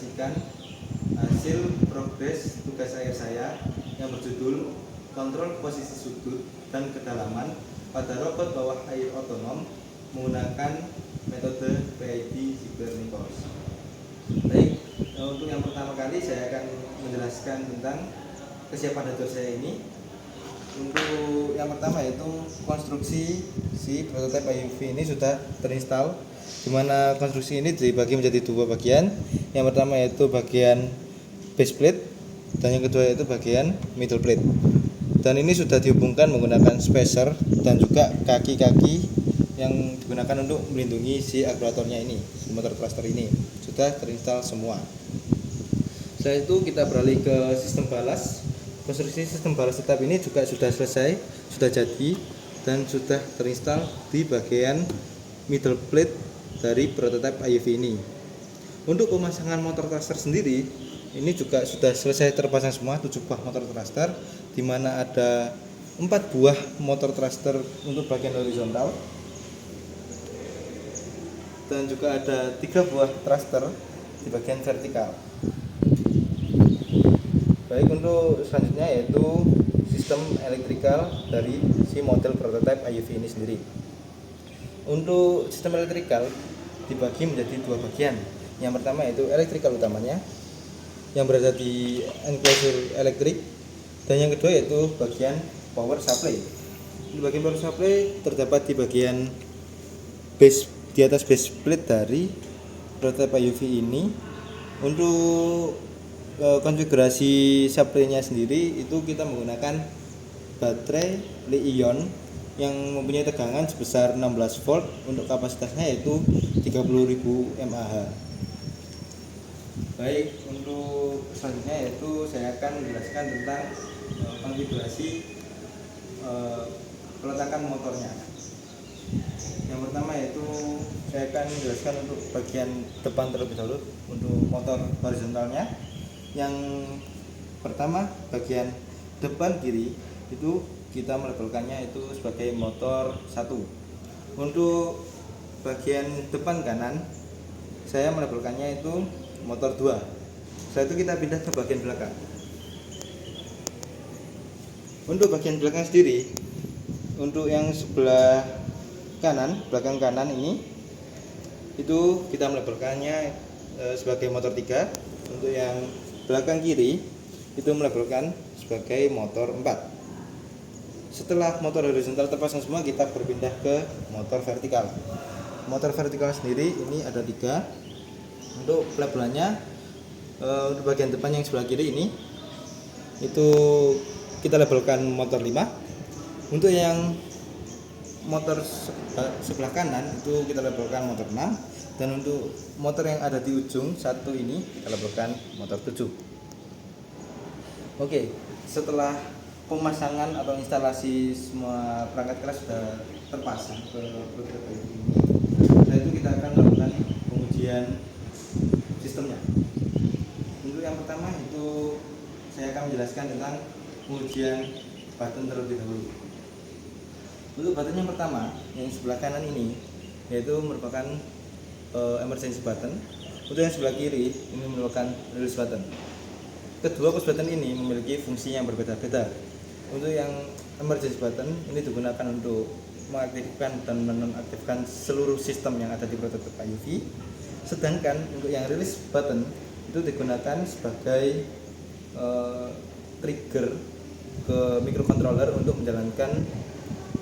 mempresentasikan hasil progres tugas akhir saya yang berjudul kontrol posisi sudut dan kedalaman pada robot bawah air otonom menggunakan metode PID Cybernicos. Baik, untuk yang pertama kali saya akan menjelaskan tentang kesiapan dashboard saya ini. Untuk yang pertama yaitu konstruksi si prototipe IUV ini sudah terinstall, di mana konstruksi ini dibagi menjadi dua bagian. Yang pertama yaitu bagian base plate dan yang kedua yaitu bagian middle plate. Dan ini sudah dihubungkan menggunakan spacer dan juga kaki-kaki yang digunakan untuk melindungi si akumulatornya ini, si motor thruster ini sudah terinstall semua. Setelah itu kita beralih ke sistem balas. Konstruksi sistem balas tetap ini juga sudah selesai, sudah jadi dan sudah terinstall di bagian middle plate dari prototipe IUV ini. Untuk pemasangan motor thruster sendiri ini juga sudah selesai terpasang semua 7 buah motor thruster, di mana ada 4 buah motor thruster untuk bagian horizontal dan juga ada 3 buah thruster di bagian vertikal. Baik, untuk selanjutnya yaitu sistem elektrikal dari si model prototipe IUV ini sendiri. Untuk sistem elektrikal dibagi menjadi dua bagian. Yang pertama yaitu elektrikal utamanya yang berada di enclosure elektrik, dan yang kedua yaitu bagian power supply. Di bagian power supply terdapat di bagian base, di atas base plate dari prototipe IUV ini. Untuk konfigurasi supply-nya sendiri itu kita menggunakan baterai Li-ion yang mempunyai tegangan sebesar 16 volt, untuk kapasitasnya yaitu 30.000 mAh. Baik, untuk selanjutnya yaitu saya akan menjelaskan tentang konfigurasi peletakan motornya. Yang pertama yaitu saya akan menjelaskan untuk bagian depan terlebih dahulu untuk motor horizontalnya. Yang pertama bagian depan kiri itu kita melabelkannya itu sebagai motor 1. Untuk bagian depan kanan saya melabelkannya itu motor 2. Setelah itu kita pindah ke bagian belakang. Untuk bagian belakang sendiri, untuk yang sebelah kanan, belakang kanan ini itu kita melabelkannya sebagai motor 3. Untuk yang belakang kiri itu melabelkan sebagai motor 4. Setelah motor horizontal terpasang semua, kita berpindah ke motor vertikal. Motor vertikal sendiri ini ada 3. Untuk labelannya untuk bagian depan yang sebelah kiri ini itu kita labelkan motor 5. Untuk yang motor sebelah kanan itu kita labelkan motor 6, dan untuk motor yang ada di ujung satu ini kita labelkan motor 7. Oke, setelah pemasangan atau instalasi semua perangkat keras sudah terpasang ke prototipe ini, setelah itu kita akan melakukan pengujian sistemnya. Untuk yang pertama itu saya akan menjelaskan tentang pengujian button terlebih dahulu. Untuk button yang pertama yang sebelah kanan ini yaitu merupakan emergency button. Untuk yang sebelah kiri ini merupakan release button. Kedua push button ini memiliki fungsi yang berbeda-beda. Untuk yang emergency button ini digunakan untuk mengaktifkan dan menonaktifkan seluruh sistem yang ada di prototipe IUV. Sedangkan untuk yang release button itu digunakan sebagai trigger ke microcontroller untuk menjalankan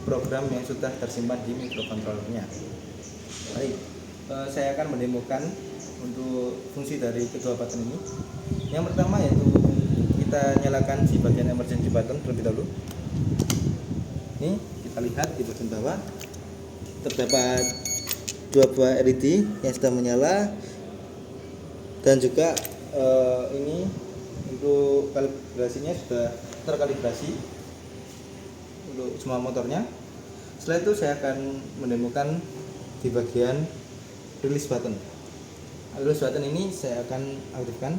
program yang sudah tersimpan di microcontrollernya. Baik, saya akan mendemokan untuk fungsi dari kedua button ini. Yang pertama yaitu kita nyalakan si bagian emergency button terlebih dahulu. Ini kita lihat di bagian bawah terdapat 2 buah LED yang sudah menyala, dan juga ini untuk kalibrasinya sudah terkalibrasi untuk semua motornya. Setelah itu saya akan mendemokan di bagian release button. Release button ini saya akan aktifkan,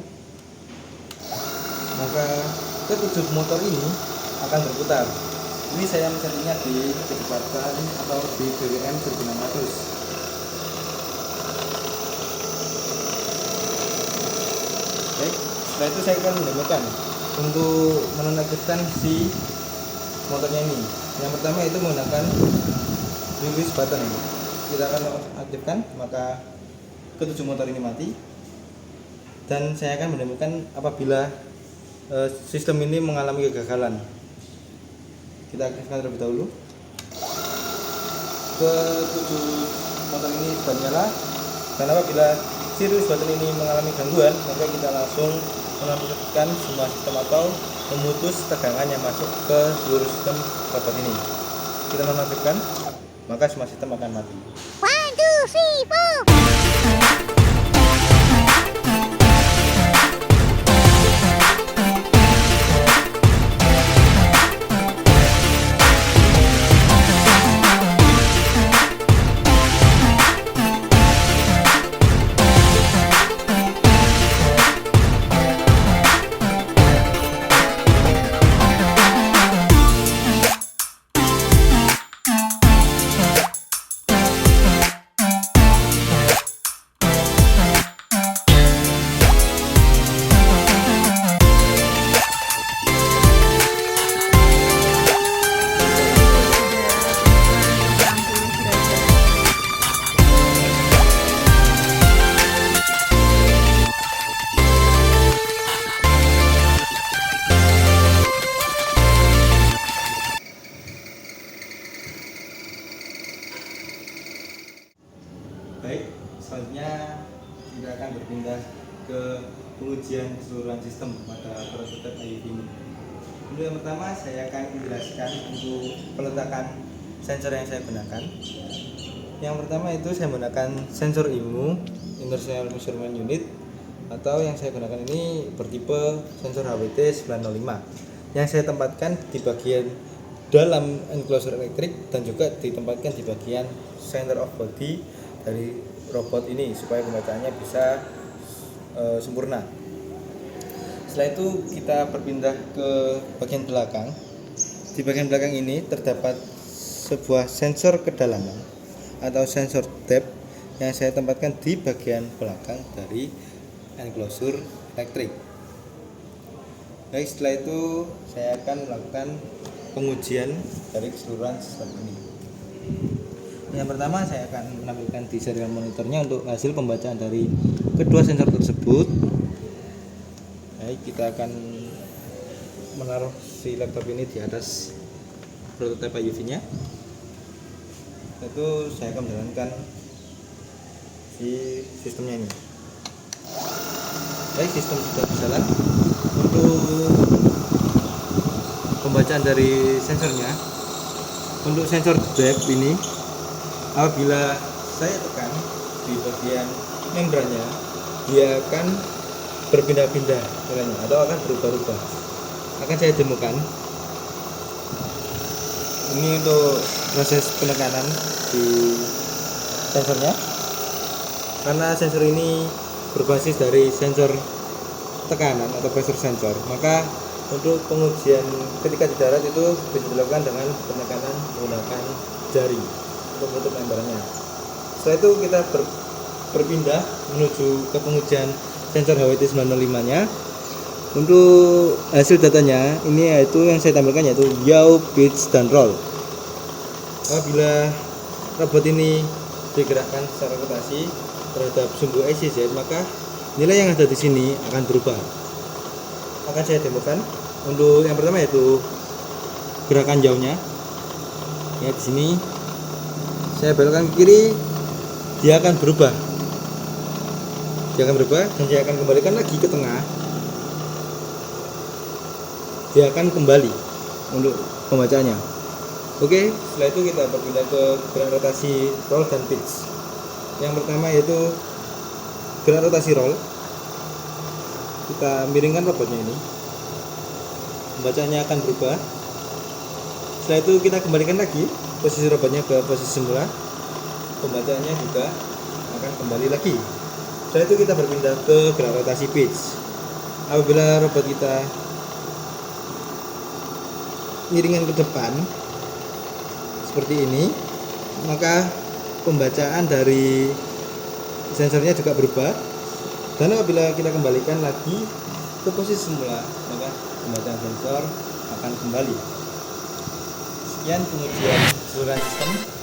maka ketujuh motor ini akan berputar. Ini saya mencarinya di kecepatan atau di BWM 1600. Setelah itu saya akan mendemokan untuk menonaktifkan si motornya ini. Yang pertama itu menggunakan release button. Kita akan aktifkan, maka ketujuh motor ini mati. Dan saya akan mendemokan apabila sistem ini mengalami kegagalan. Kita aktifkan terlebih dahulu. Ketujuh motor ini sudah nyala. Dan apabila si release button ini mengalami gangguan, maka kita langsung menonaktifkan semua sistem atau memutus tegangan yang masuk ke seluruh sistem robot ini. Kita nonaktifkan, maka semua sistem akan mati. 1, 2, 3, 4. Baik, selanjutnya kita akan berpindah ke pengujian keseluruhan sistem pada prototipe IUV ini. Untuk yang pertama, saya akan menjelaskan untuk peletakan sensor yang saya gunakan. Yang pertama itu saya menggunakan sensor IMU Inertial Measurement Unit, atau yang saya gunakan ini bertipe sensor HWT 905 yang saya tempatkan di bagian dalam enclosure elektrik dan juga ditempatkan di bagian center of body dari robot ini supaya pembacaannya bisa sempurna. Setelah itu kita berpindah ke bagian belakang. Di bagian belakang ini terdapat sebuah sensor kedalaman atau sensor depth yang saya tempatkan di bagian belakang dari enclosure elektrik. Baik, setelah itu saya akan melakukan pengujian dari keseluruhan sistem ini. Yang pertama, saya akan menampilkan di serial monitornya untuk hasil pembacaan dari kedua sensor tersebut. Baik, kita akan menaruh si laptop ini di atas prototipe IUV-nya. Itu saya akan menjalankan si sistemnya ini. Baik, sistem sudah berjalan. Untuk pembacaan dari sensornya, untuk sensor depth ini, apabila saya tekan di bagian membrannya, dia akan berpindah-pindah nilainya atau akan berubah-ubah. Akan saya demokan. Ini untuk proses penekanan di sensornya. Karena sensor ini berbasis dari sensor tekanan atau pressure sensor, maka untuk pengujian ketika di darat itu bisa dilakukan dengan penekanan menggunakan jari untuk menutup lembarannya. Setelah itu kita berpindah menuju ke pengujian sensor HWT 905 nya. Untuk hasil datanya ini yaitu yang saya tampilkan yaitu yaw, pitch, dan roll. Apabila robot ini digerakkan secara rotasi terhadap sumbu ICZ, maka nilai yang ada di sini akan berubah. Akan saya demokan. Untuk yang pertama yaitu gerakan jauhnya. Ya, di sini saya belokkan ke kiri, dia akan berubah. Dia akan berubah dan saya akan kembalikan lagi ke tengah. Dia akan kembali untuk pembacaannya. Oke, setelah itu kita berpindah ke gerak rotasi roll dan pitch. Yang pertama yaitu gerak rotasi roll. Kita miringkan robotnya ini. Pembacaannya akan berubah. Setelah itu kita kembalikan lagi posisi robotnya ke posisi semula. Pembacaannya juga akan kembali lagi. Setelah itu kita berpindah ke gerak rotasi pitch. Apabila robot kita miringan ke depan seperti ini, maka pembacaan dari sensornya juga berubah. Dan apabila kita kembalikan lagi ke posisi semula, maka pembacaan sensor akan kembali. Sekian pengujian keseluruhan sistem.